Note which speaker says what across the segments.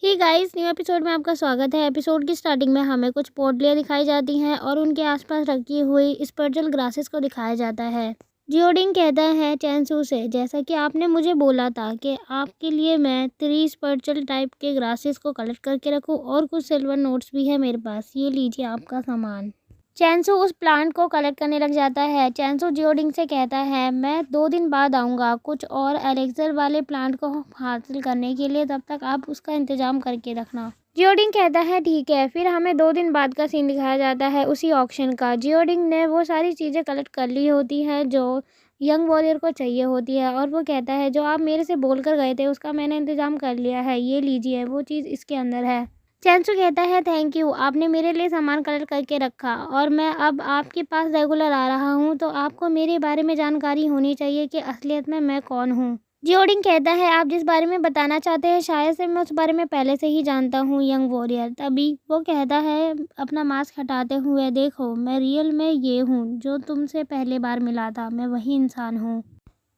Speaker 1: Hey guys, new episode में आपका स्वागत है। एपिसोड की स्टार्टिंग में हमें कुछ पोटलियाँ दिखाई जाती हैं और उनके आसपास रखी हुई स्पिरिचुअल ग्रासेस को दिखाया जाता है। जियोडिंग कहता है चैनसू से, जैसा कि आपने मुझे बोला था कि आपके लिए मैं 3 स्पिरिचुअल टाइप के ग्रासेस को कलेक्ट करके रखूं और कुछ सिल्वर नोट्स भी है मेरे पास, ये लीजिए आपका सामान। चैनसू उस प्लांट को कलेक्ट करने लग जाता है। चैनसू जियोडिंग से कहता है, मैं 2 दिन बाद आऊँगा कुछ और एलेक्सर वाले प्लांट को हासिल करने के लिए, तब तक आप उसका इंतज़ाम करके रखना। जियोडिंग कहता है ठीक है। फिर हमें 2 दिन बाद का सीन दिखाया जाता है उसी ऑक्शन का। जियोडिंग ने वो सारी चीज़ें कलेक्ट कर ली होती हैं जो यंग वॉरियर को चाहिए होती है और वो कहता है जो आप मेरे से बोल कर गए थे उसका मैंने इंतज़ाम कर लिया है, ये लीजिए वो चीज़ इसके अंदर है। चैनसू कहता है थैंक यू, आपने मेरे लिए सामान कलेक्ट करके रखा और मैं अब आपके पास रेगुलर आ रहा हूँ, तो आपको मेरे बारे में जानकारी होनी चाहिए कि असलियत में मैं कौन हूँ। जियोडिंग कहता है आप जिस बारे में बताना चाहते हैं शायद से मैं उस बारे में पहले से ही जानता हूँ यंग वॉरियर। तभी वो कहता है अपना मास्क हटाते हुए, देखो मैं रियल में ये हूँ जो तुमसे पहले बार मिला था, मैं वही इंसान हूँ।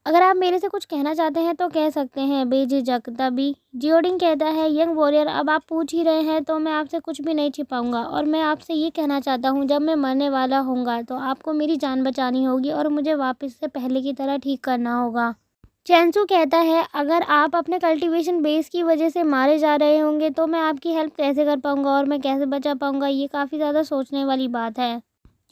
Speaker 1: अगर आप मेरे से कुछ कहना चाहते हैं तो कह सकते हैं बेझिझक। तभी जियोडिंग कहता है यंग वॉरियर, अब आप पूछ ही रहे हैं तो मैं आपसे कुछ भी नहीं छिपाऊंगा और मैं आपसे ये कहना चाहता हूँ जब मैं मरने वाला होऊंगा तो आपको मेरी जान बचानी होगी और मुझे वापस से पहले की तरह ठीक करना होगा। चैनसू कहता है अगर आप अपने कल्टीवेशन बेस की वजह से मारे जा रहे होंगे तो मैं आपकी हेल्प कैसे कर पाऊंगा और मैं कैसे बचा पाऊंगा, ये काफ़ी ज़्यादा सोचने वाली बात है।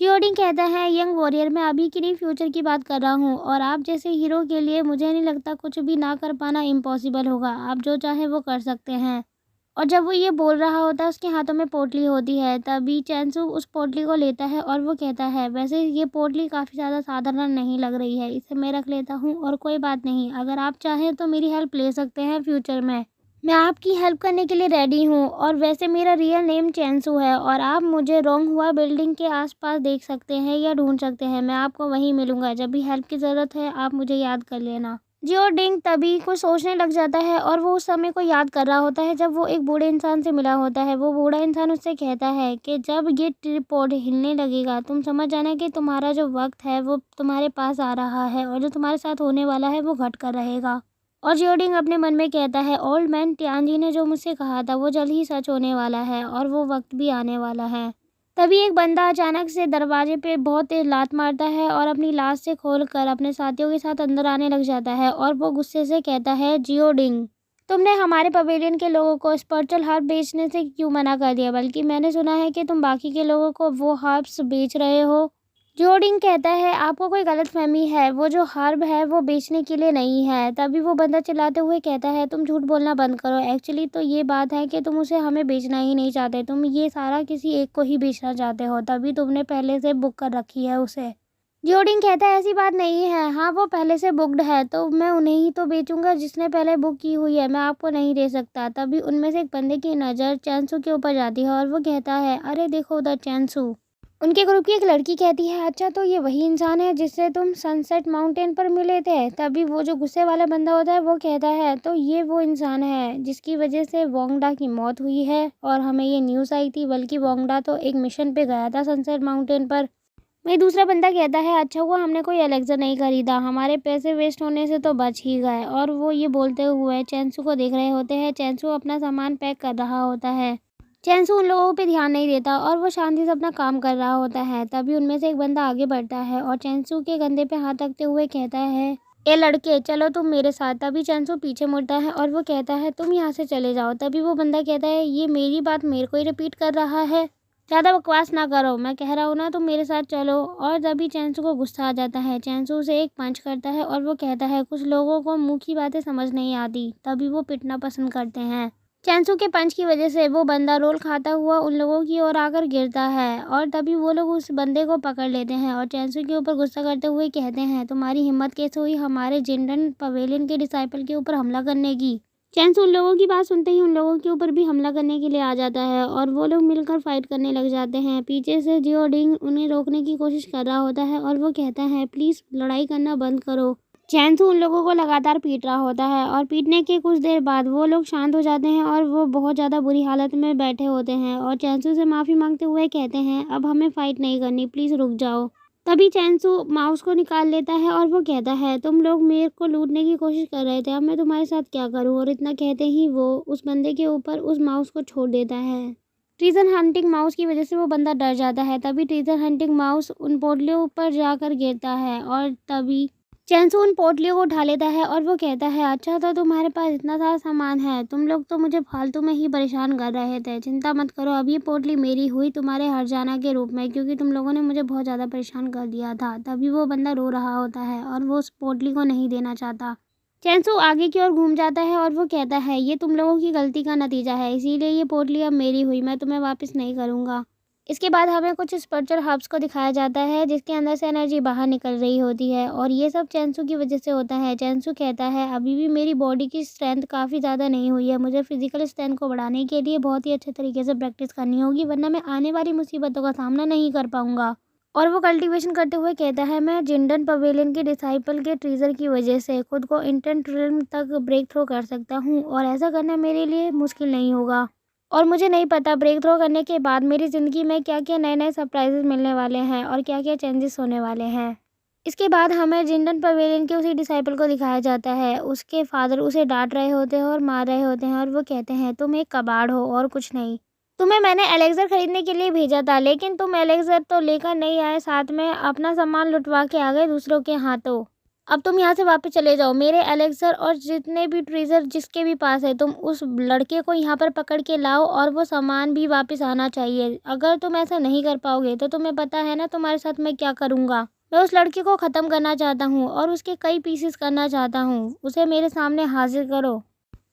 Speaker 1: जियोडिंग कहता है यंग वॉरियर, मैं अभी की नहीं फ्यूचर की बात कर रहा हूँ और आप जैसे हीरो के लिए मुझे नहीं लगता कुछ भी ना कर पाना इम्पॉसिबल होगा, आप जो चाहें वो कर सकते हैं। और जब वो ये बोल रहा होता है उसके हाथों में पोटली होती है। तभी चैनसू उस पोटली को लेता है और वो कहता है वैसे ये पोटली काफ़ी ज़्यादा साधारण नहीं लग रही है, इसे मैं रख लेता हूँ और कोई बात नहीं, अगर आप चाहें तो मेरी हेल्प ले सकते हैं फ्यूचर में, मैं आपकी हेल्प करने के लिए रेडी हूँ। और वैसे मेरा रियल नेम चैनसू है और आप मुझे रोंग हुआ बिल्डिंग के आसपास देख सकते हैं या ढूंढ सकते हैं, मैं आपको वहीं मिलूंगा, जब भी हेल्प की ज़रूरत है आप मुझे याद कर लेना। जियोडिंग तभी कुछ सोचने लग जाता है और वो उस समय को याद कर रहा होता है जब वो एक बूढ़े इंसान से मिला होता है। वो बूढ़ा इंसान उससे कहता है कि जब ये ट्रिपॉड हिलने लगेगा तुम समझ जाना कि तुम्हारा जो वक्त है वो तुम्हारे पास आ रहा है और जो तुम्हारे साथ होने वाला है वो घट कर रहेगा। और जियोडिंग अपने मन में कहता है ओल्ड मैन टियानजी ने जो मुझसे कहा था वो जल्द ही सच होने वाला है और वो वक्त भी आने वाला है। तभी एक बंदा अचानक से दरवाजे पे बहुत तेज लात मारता है और अपनी लाश से खोलकर अपने साथियों के साथ अंदर आने लग जाता है और वो गुस्से से कहता है जियोडिंग, तुमने हमारे पवेलियन के लोगों को स्पिरिचुअल हर्ब बेचने से क्यों मना कर दिया, बल्कि मैंने सुना है कि तुम बाकी के लोगों को वो हर्ब्स बेच रहे हो। जियोडिंग कहता है आपको कोई गलतफहमी है, वो जो हर्ब है वो बेचने के लिए नहीं है। तभी वो बंदा चिल्लाते हुए कहता है तुम झूठ बोलना बंद करो, एक्चुअली तो ये बात है कि तुम उसे हमें बेचना ही नहीं चाहते, तुम ये सारा किसी एक को ही बेचना चाहते हो, तभी तुमने पहले से बुक कर रखी है उसे। जियोडिंग कहता है ऐसी बात नहीं है, हाँ वो पहले से बुक्ड है तो मैं उन्हें ही तो बेचूंगा जिसने पहले बुक की हुई है, मैं आपको नहीं दे सकता। तभी उनमें से एक बंदे की नज़र चैनसू के ऊपर जाती है और वो कहता है अरे देखो उधर चैनसू। उनके ग्रुप की एक लड़की कहती है अच्छा तो ये वही इंसान है जिससे तुम सनसेट माउंटेन पर मिले थे। तभी वो जो गुस्से वाला बंदा होता है वो कहता है तो ये वो इंसान है जिसकी वजह से वोंगडा की मौत हुई है और हमें ये न्यूज़ आई थी, बल्कि वोंगडा तो एक मिशन पे गया था सनसेट माउंटेन पर। वही दूसरा बंदा कहता है अच्छा हुआ हमने कोई एलेक्सर नहीं खरीदा, हमारे पैसे वेस्ट होने से तो बच ही गए। और वो ये बोलते हुए चैनसू को देख रहे होते हैं। चैनसू अपना सामान पैक कर रहा होता है। चैनसू उन लोगों पे ध्यान नहीं देता और वो शांति से अपना काम कर रहा होता है। तभी उनमें से एक बंदा आगे बढ़ता है और चैनसू के कंधे पे हाथ रखते हुए कहता है ए लड़के चलो तुम मेरे साथ। तभी चैनसू पीछे मुड़ता है और वो कहता है तुम यहाँ से चले जाओ। तभी वो बंदा कहता है ये मेरी बात मेरे को ही रिपीट कर रहा है, ज़्यादा बकवास ना करो, मैं कह रहा हूँ ना तुम मेरे साथ चलो। और तभी चैनसू को गुस्सा आ जाता है। चैनसू उसे एक पंच करता है और वो कहता है कुछ लोगों को मुँह की बातें समझ नहीं आती, तभी वो पिटना पसंद करते हैं। चैनसू के पंच की वजह से वो बंदा रोल खाता हुआ उन लोगों की ओर आकर गिरता है और तभी वो लोग उस बंदे को पकड़ लेते हैं और चैनसू के ऊपर गुस्सा करते हुए कहते हैं तुम्हारी हिम्मत कैसे हुई हमारे जिंडन पवेलियन के डिसाइपल के ऊपर हमला करने की। चैनसू उन लोगों की बात सुनते ही उन लोगों के ऊपर भी हमला करने के लिए आ जाता है और वो लोग मिलकर फाइट करने लग जाते हैं। पीछे से जियोडिंग उन्हें रोकने की कोशिश कर रहा होता है और वो कहता है प्लीज़ लड़ाई करना बंद करो। चैनसू उन लोगों को लगातार पीट रहा होता है और पीटने के कुछ देर बाद वो लोग शांत हो जाते हैं और वो बहुत ज़्यादा बुरी हालत में बैठे होते हैं और चैनसू से माफ़ी मांगते हुए कहते हैं अब हमें फ़ाइट नहीं करनी, प्लीज़ रुक जाओ। तभी चैनसू माउस को निकाल लेता है और वो कहता है, तुम लोग मेरे को लूटने की कोशिश कर रहे थे, अब मैं तुम्हारे साथ क्या करूं। और इतना कहते ही वो उस बंदे के ऊपर उस माउस को छोड़ देता है। ट्रेजर हंटिंग माउस की वजह से वो बंदा डर जाता है। तभी ट्रेजर हंटिंग माउस उन पोटलियों पर जाकर गिरता है और तभी चैनसू उन पोटलियों को उठा लेता है और वो कहता है, अच्छा तो तुम्हारे पास इतना सारा सामान है, तुम लोग तो मुझे फालतू में ही परेशान कर रहे थे। चिंता मत करो, अब ये पोटली मेरी हुई तुम्हारे हर्जाना के रूप में, क्योंकि तुम लोगों ने मुझे बहुत ज़्यादा परेशान कर दिया था। तभी वो बंदा रो रहा होता है और वो उस पोटली को नहीं देना चाहता। चैनसू आगे की ओर घूम जाता है और वो कहता है, ये तुम लोगों की गलती का नतीजा है, इसीलिए ये पोटली अब मेरी हुई, मैं तुम्हें वापस नहीं करूँगा। इसके बाद हमें कुछ स्पिरिचुअल हर्ब्स को दिखाया जाता है जिसके अंदर से एनर्जी बाहर निकल रही होती है और ये सब चैनसू की वजह से होता है। चैनसू कहता है, अभी भी मेरी बॉडी की स्ट्रेंथ काफ़ी ज़्यादा नहीं हुई है, मुझे फिजिकल स्ट्रेंथ को बढ़ाने के लिए बहुत ही अच्छे तरीके से प्रैक्टिस करनी होगी, वरना मैं आने वाली मुसीबतों का सामना नहीं कर पाऊंगा। और वो कल्टीवेशन करते हुए कहता है, मैं जिंडन पवेलियन के डिसाइपल के ट्रीजर की वजह से खुद को इंटेंट रिल्म तक ब्रेक थ्रो कर सकता हूँ और ऐसा करना मेरे लिए मुश्किल नहीं होगा। और मुझे नहीं पता ब्रेक थ्रो करने के बाद मेरी ज़िंदगी में क्या क्या नए नए सरप्राइजेस मिलने वाले हैं और क्या क्या चेंजेस होने वाले हैं। इसके बाद हमें जिंडन पवेलियन के उसी डिसाइपल को दिखाया जाता है। उसके फादर उसे डांट रहे होते हैं और मार रहे होते हैं और वो कहते हैं, तुम एक कबाड़ हो और कुछ नहीं। तुम्हें मैंने एलेक्सर खरीदने के लिए भेजा था, लेकिन तुम एलेक्सर तो लेकर नहीं आए, साथ में अपना सामान लुटवा के आ गए दूसरों के हाथों। अब तुम यहाँ से वापस चले जाओ। मेरे एलेक्सर और जितने भी ट्रेजर जिसके भी पास है, तुम उस लड़के को यहाँ पर पकड़ के लाओ और वो सामान भी वापस आना चाहिए। अगर तुम ऐसा नहीं कर पाओगे तो तुम्हें पता है ना तुम्हारे साथ मैं क्या करूँगा। मैं उस लड़के को ख़त्म करना चाहता हूँ और उसके कई पीसेस करना चाहता हूँ। उसे मेरे सामने हाजिर करो।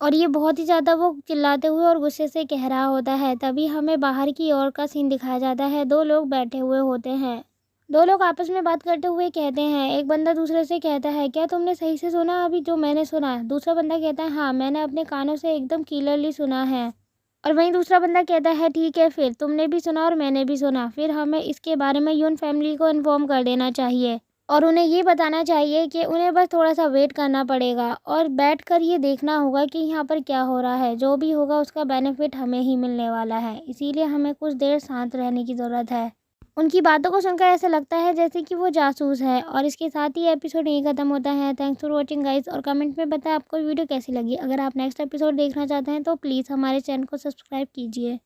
Speaker 1: और ये बहुत ही ज़्यादा वो चिल्लाते हुए और गुस्से से कह रहा होता है। तभी हमें बाहर की ओर का सीन दिखाया जाता है। दो लोग बैठे हुए होते हैं। दो लोग आपस में बात करते हुए कहते हैं। एक बंदा दूसरे से कहता है, क्या तुमने सही से सुना अभी जो मैंने सुना? दूसरा बंदा कहता है, हाँ मैंने अपने कानों से एकदम क्लियरली सुना है। और वहीं दूसरा बंदा कहता है, ठीक है, फिर तुमने भी सुना और मैंने भी सुना, फिर हमें इसके बारे में यून फैमिली को इन्फॉर्म कर देना चाहिए और उन्हें ये बताना चाहिए कि उन्हें बस थोड़ा सा वेट करना पड़ेगा और बैठकर ये देखना होगा कि यहाँ पर क्या हो रहा है। जो भी होगा उसका बेनिफिट हमें ही मिलने वाला है, इसीलिए हमें कुछ देर शांत रहने की ज़रूरत है। उनकी बातों को सुनकर ऐसा लगता है जैसे कि वो जासूस है। और इसके साथ ही एपिसोड यहीं ख़त्म होता है। थैंक्स फॉर वॉचिंग गाइस, और कमेंट में बताएं आपको वीडियो कैसी लगी। अगर आप नेक्स्ट एपिसोड देखना चाहते हैं तो प्लीज़ हमारे चैनल को सब्सक्राइब कीजिए।